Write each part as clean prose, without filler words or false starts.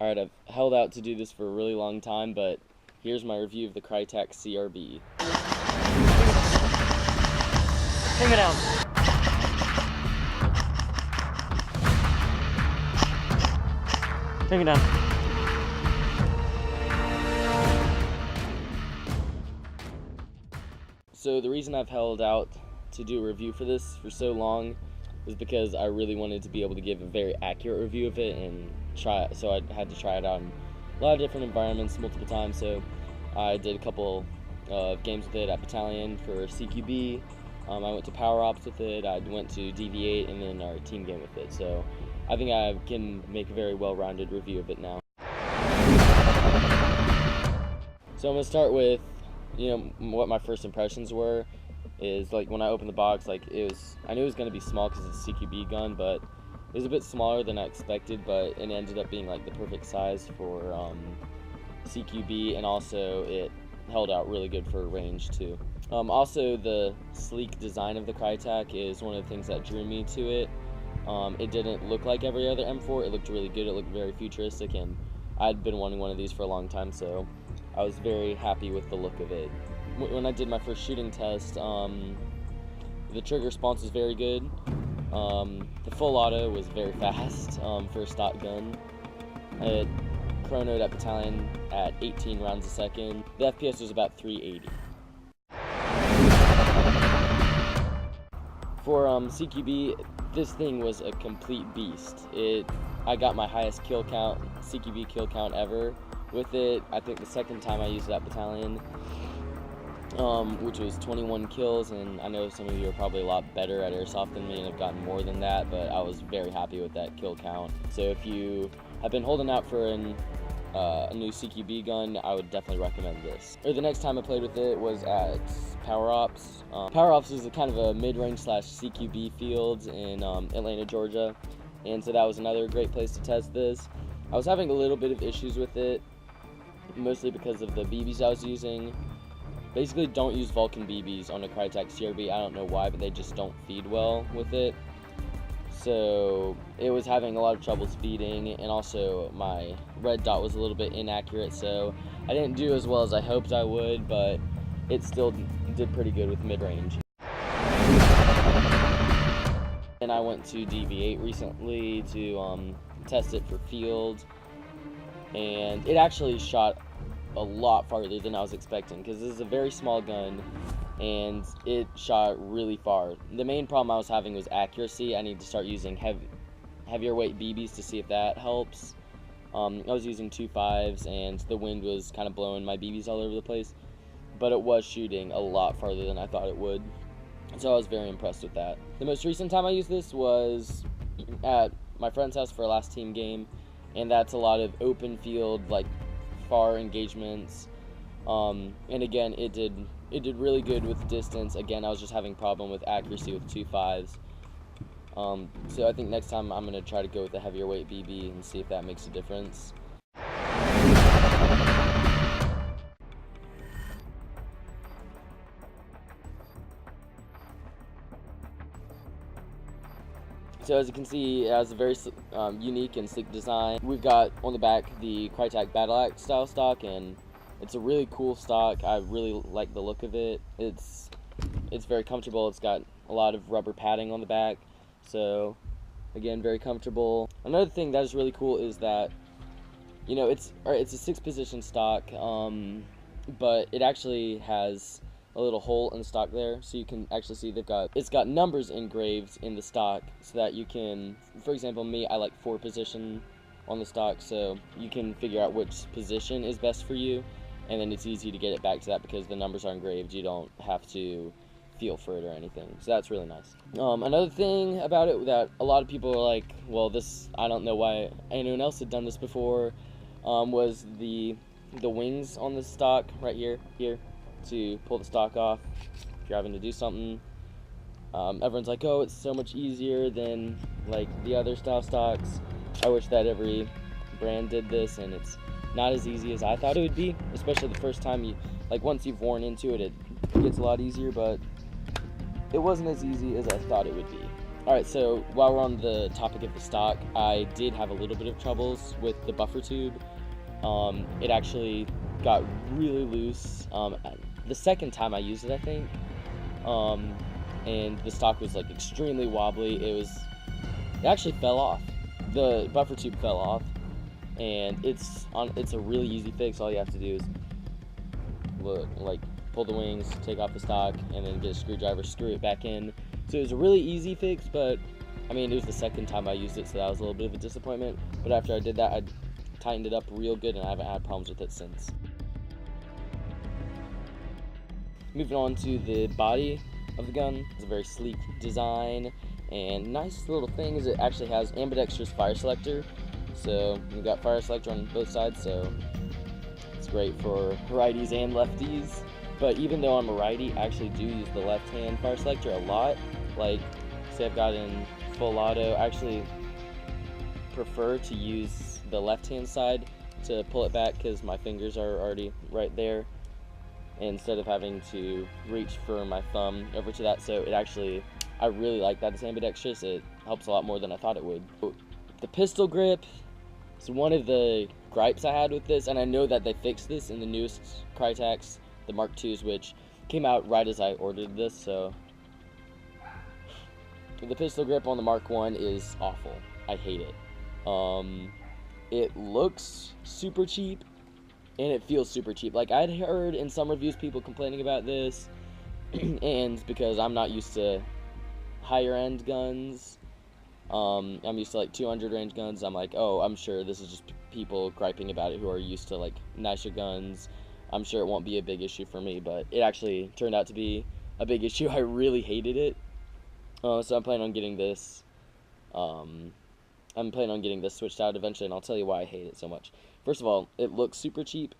Alright, I've held out to do this for a really long time, but here's my review of the KRYTAC CRB. Take it down. Take it down. So the reason I've held out to do a review for this for so long was because I really wanted to be able to give a very accurate review of it and try it. So I had to try it out in a lot of different environments multiple times. So I did a couple of games with it at Battalion for CQB. I went to Power Ops with it. I went to DV8 and then our team game with it. So I think I can make a very well-rounded review of it now. So I'm gonna start with, what my first impressions were. Is like when I opened the box, I knew it was gonna be small because it's a CQB gun, but it was a bit smaller than I expected. But it ended up being like the perfect size for CQB, and also it held out really good for range too. Also, the sleek design of the KRYTAC is one of the things that drew me to it. It didn't look like every other M4. It looked really good. It looked very futuristic, and I'd been wanting one of these for a long time, so I was very happy with the look of it. When I did my first shooting test, the trigger response was very good. The full auto was very fast for a stock gun. It chronoed at Battalion at 18 rounds a second. The FPS was about 380. For CQB, this thing was a complete beast. I got my highest kill count, CQB kill count ever with it. I think the second time I used it at Battalion, which was 21 kills, and I know some of you are probably a lot better at Airsoft than me and have gotten more than that, but I was very happy with that kill count. So if you have been holding out for a new CQB gun, I would definitely recommend this. Or the next time I played with it was at Power Ops. Power Ops was a kind of a mid-range / CQB field in Atlanta, Georgia, and so that was another great place to test this. I was having a little bit of issues with it, mostly because of the BBs I was using. Basically, don't use Vulcan BBs on a KRYTAC CRB. I don't know why, but they just don't feed well with it. So it was having a lot of trouble speeding, and also my red dot was a little bit inaccurate, so I didn't do as well as I hoped I would, but it still did pretty good with mid-range. And I went to DV8 recently to test it for field, and it actually shot a lot farther than I was expecting, because this is a very small gun and it shot really far. The main problem I was having was accuracy. I need to start using heavier weight BBs to see if that helps. I was using 2.5s and the wind was kind of blowing my BBs all over the place, but it was shooting a lot farther than I thought it would, so I was very impressed with that. The most recent time I used this was at my friend's house for a last team game, and that's a lot of open field, like far engagements, and again it did really good with distance. Again, I was just having problem with accuracy with 2.5s, so I think next time I'm going to try to go with a heavier weight BB and see if that makes a difference. So as you can see, it has a very unique and sleek design. We've got on the back the KRYTAC Battle Axe style stock, and it's a really cool stock. I really like the look of it. It's very comfortable. It's got a lot of rubber padding on the back, so again, very comfortable. Another thing that is really cool is that, it's a 6-position stock, but it actually has a little hole in the stock there, so you can actually see it's got numbers engraved in the stock, so that you can, for example, me, I like 4 position on the stock, so you can figure out which position is best for you, and then it's easy to get it back to that because the numbers are engraved. You don't have to feel for it or anything, so that's really nice. Another thing about it that a lot of people are like, well, this, I don't know why anyone else had done this before, was the wings on the stock right here to pull the stock off if you're having to do something. Everyone's like, oh, it's so much easier than like the other style stocks. I wish that every brand did this, and it's not as easy as I thought it would be, especially the first time once you've worn into it, it gets a lot easier, but it wasn't as easy as I thought it would be. Alright, so while we're on the topic of the stock, I did have a little bit of troubles with the buffer tube. It actually got really loose the second time I used it, I think. And the stock was like extremely wobbly. It actually fell off. The buffer tube fell off, and it's a really easy fix. All you have to do is pull the wings, take off the stock, and then get a screwdriver, screw it back in. So it was a really easy fix, but I mean, it was the second time I used it, so that was a little bit of a disappointment. But after I did that, I tightened it up real good, and I haven't had problems with it since. Moving on to the body of the gun. It's a very sleek design, and nice little thing is it actually has ambidextrous fire selector. So you've got fire selector on both sides, so it's great for righties and lefties. But even though I'm a righty, I actually do use the left-hand fire selector a lot. Like, say I've got in full auto, I actually prefer to use the left-hand side to pull it back because my fingers are already right there, instead of having to reach for my thumb over to that. So I really like that it's ambidextrous. It helps a lot more than I thought it would. The pistol grip is one of the gripes I had with this, and I know that they fixed this in the newest KRYTACs, the Mark IIs, which came out right as I ordered this. So the pistol grip on the Mark I is awful. I hate it. It looks super cheap, and it feels super cheap. Like, I'd heard in some reviews people complaining about this, and because I'm not used to higher end guns, I'm used to like 200 range guns, I'm like, oh, I'm sure this is just people griping about it who are used to like nicer guns. I'm sure it won't be a big issue for me, but it actually turned out to be a big issue. I really hated it. So I'm planning on getting this. I'm planning on getting this switched out eventually, and I'll tell you why I hate it so much. First of all, it looks super cheap.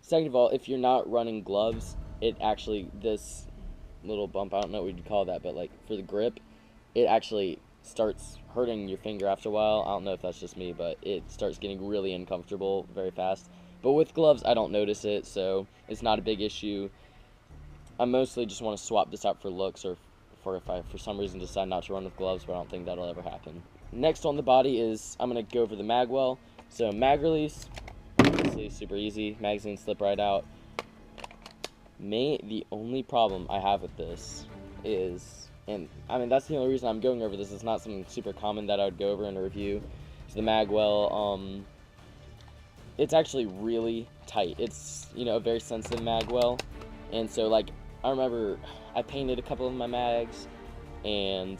Second of all, if you're not running gloves, this little bump, I don't know what you'd call that, but like for the grip, it actually starts hurting your finger after a while. I don't know if that's just me, but it starts getting really uncomfortable very fast. But with gloves, I don't notice it, so it's not a big issue. I mostly just want to swap this out for looks, or if I for some reason decide not to run with gloves, but I don't think that'll ever happen. Next on the body is, I'm going to go over the mag well. So mag release, obviously super easy, magazine slip right out. The only problem I have with this is, and I mean that's the only reason I'm going over this, it's not something super common that I would go over in a review, is the mag well. It's actually really tight. It's, a very sensitive mag well, and so like I remember I painted a couple of my mags, and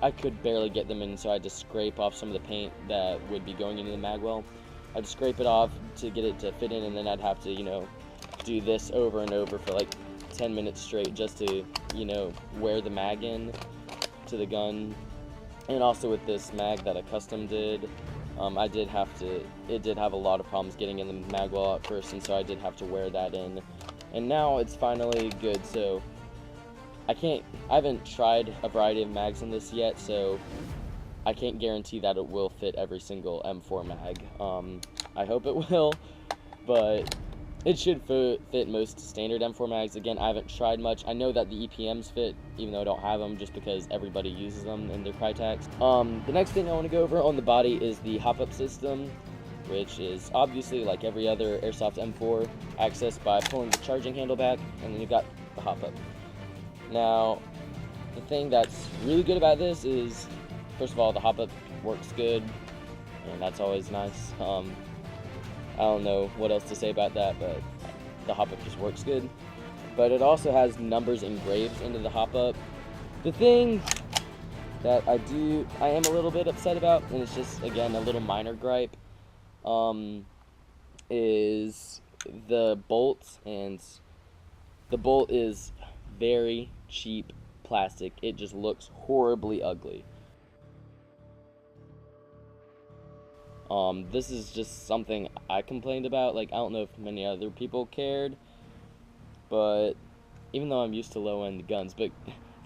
I could barely get them in, so I had to scrape off some of the paint that would be going into the mag well. I'd scrape it off to get it to fit in, and then I'd have to, do this over and over for like 10 minutes straight just to, wear the mag in to the gun. And also with this mag that I custom did, it did have a lot of problems getting in the mag well at first, and so I did have to wear that in. And now it's finally good, so I haven't tried a variety of mags in this yet, so I can't guarantee that it will fit every single M4 mag. I hope it will, but it should fit most standard M4 mags. Again, I haven't tried much. I know that the EPMs fit, even though I don't have them, just because everybody uses them in their KRYTACs. The next thing I want to go over on the body is the hop-up system, which is obviously, like every other Airsoft M4, accessed by pulling the charging handle back, and then you've got the hop-up. Now, the thing that's really good about this is, first of all, the hop-up works good, and that's always nice. I don't know what else to say about that, but the hop-up just works good. But it also has numbers engraved into the hop-up. The thing that I am a little bit upset about, and it's just, again, a little minor gripe, is the bolts, and the bolt is very cheap plastic. It just looks horribly ugly. This is just something I complained about. Like, I don't know if many other people cared, but even though I'm used to low-end guns, but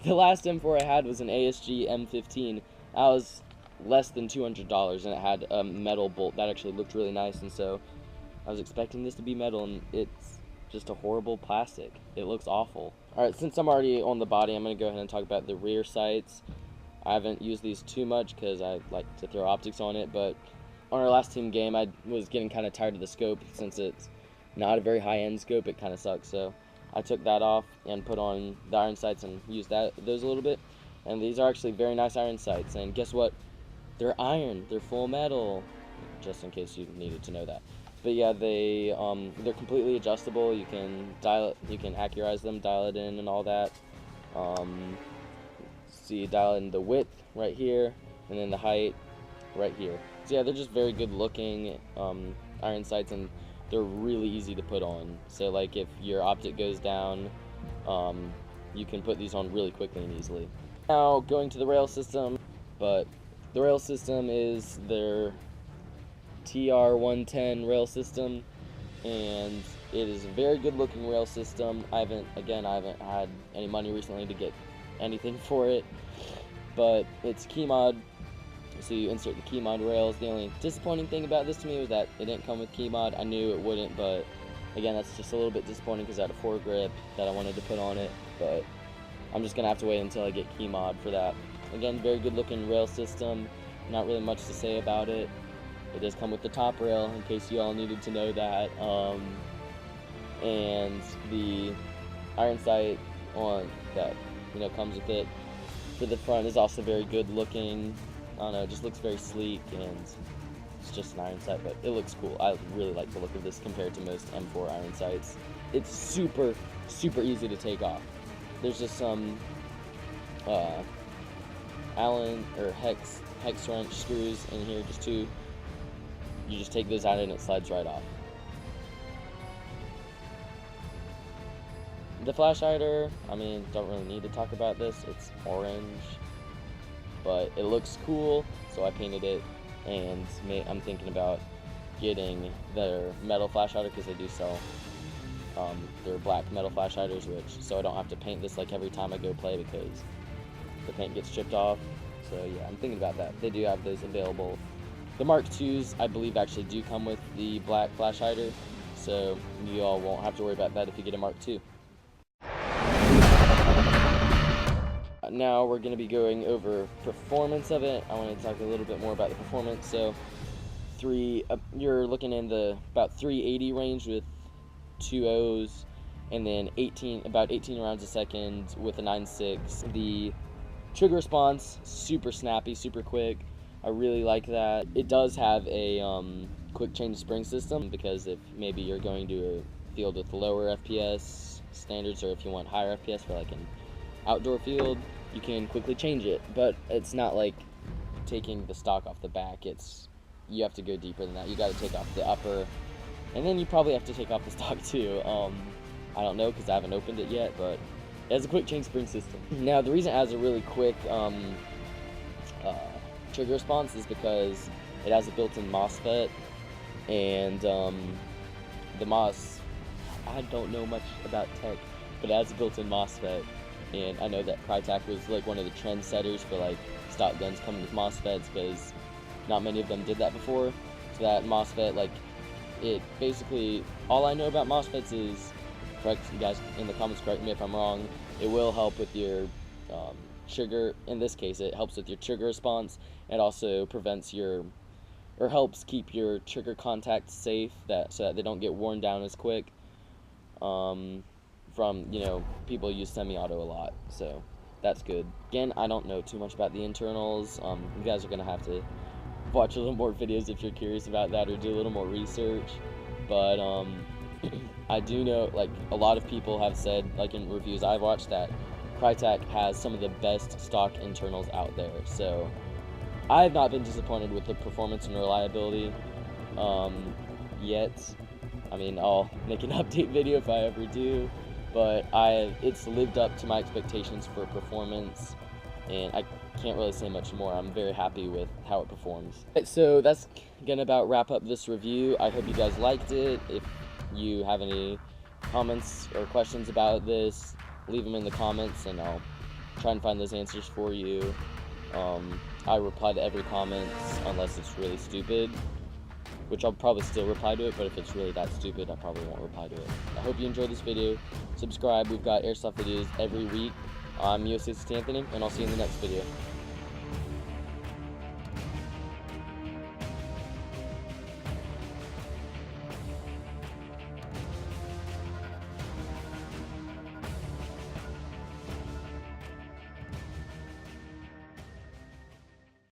the last M4 I had was an ASG M15. That was less than $200, and it had a metal bolt that actually looked really nice, and so I was expecting this to be metal, and it's just a horrible plastic. It looks awful. Alright, since I'm already on the body, I'm going to go ahead and talk about the rear sights. I haven't used these too much because I like to throw optics on it, but on our last team game, I was getting kind of tired of the scope. Since it's not a very high-end scope, it kind of sucks, so I took that off and put on the iron sights and used those a little bit. And these are actually very nice iron sights, and guess what? They're iron, they're full metal, just in case you needed to know that. But yeah, they're completely adjustable. You can accurize them, dial it in and all that. So you dial in the width right here, and then the height right here. So yeah, they're just very good looking iron sights, and they're really easy to put on. So like if your optic goes down, you can put these on really quickly and easily. Now going to the rail system, but the rail system is their TR110 rail system, and it is a very good looking rail system. I haven't had any money recently to get anything for it, but it's key mod, so you insert the key mod rails. The only disappointing thing about this to me was that it didn't come with key mod. I knew it wouldn't, but again, that's just a little bit disappointing because I had a foregrip that I wanted to put on it, but I'm just gonna have to wait until I get key mod for that. Again, very good looking rail system, not really much to say about it. It does come with the top rail, in case you all needed to know that, and the iron sight on that comes with it for the front is also very good looking. I don't know, it just looks very sleek, and it's just an iron sight, but it looks cool. I really like the look of this compared to most M4 iron sights. It's super easy to take off. There's just some Allen or hex wrench screws in here, just two. You just take those out and it slides right off. The flash hider, I mean, don't really need to talk about this. It's orange, but it looks cool, so I painted it, and I'm thinking about getting their metal flash hider because they do sell their black metal flash hiders, so I don't have to paint this like every time I go play because the paint gets chipped off. So yeah, I'm thinking about that. They do have those available. The Mark IIs, I believe, actually do come with the black flash hider, so you all won't have to worry about that if you get a Mark II. Now we're going to be going over performance of it. I want to talk a little bit more about the performance. So you're looking in the about 380 range with 2 O's, and then about 18 rounds a second with a 9.6. The trigger response, super snappy, super quick. I really like that. It does have a quick change spring system, because if maybe you're going to a field with lower FPS standards, or if you want higher FPS for like an outdoor field, you can quickly change it. But it's not like taking the stock off the back. You have to go deeper than that. You got to take off the upper, and then you probably have to take off the stock too. I don't know because I haven't opened it yet, but it has a quick change spring system. Now the reason it has a really quick trigger response is because it has a built-in MOSFET, and the MOS, I don't know much about tech, but it has a built-in MOSFET, and I know that KRYTAC was like one of the trendsetters for like stock guns coming with MOSFETs, because not many of them did that before. So that MOSFET, like, it basically, all I know about MOSFETs is, correct you guys in the comments, correct me if I'm wrong, it will help with your trigger. In this case, it helps with your trigger response. It also helps keep your trigger contacts safe, so that they don't get worn down as quick from people use semi-auto a lot, so that's good. Again, I don't know too much about the internals. You guys are gonna have to watch a little more videos if you're curious about that, or do a little more research, but I do know, like, a lot of people have said, like in reviews I've watched, that KRYTAC has some of the best stock internals out there, so I have not been disappointed with the performance and reliability yet. I mean, I'll make an update video if I ever do, but it's lived up to my expectations for performance, and I can't really say much more. I'm very happy with how it performs. So that's gonna about wrap up this review. I hope you guys liked it. If you have any comments or questions about this, leave them in the comments and I'll try and find those answers for you. I reply to every comment unless it's really stupid, which I'll probably still reply to it, but if it's really that stupid, I probably won't reply to it. I hope you enjoyed this video. Subscribe. We've got Airsoft videos every week. I'm USACT Anthony, and I'll see you in the next video.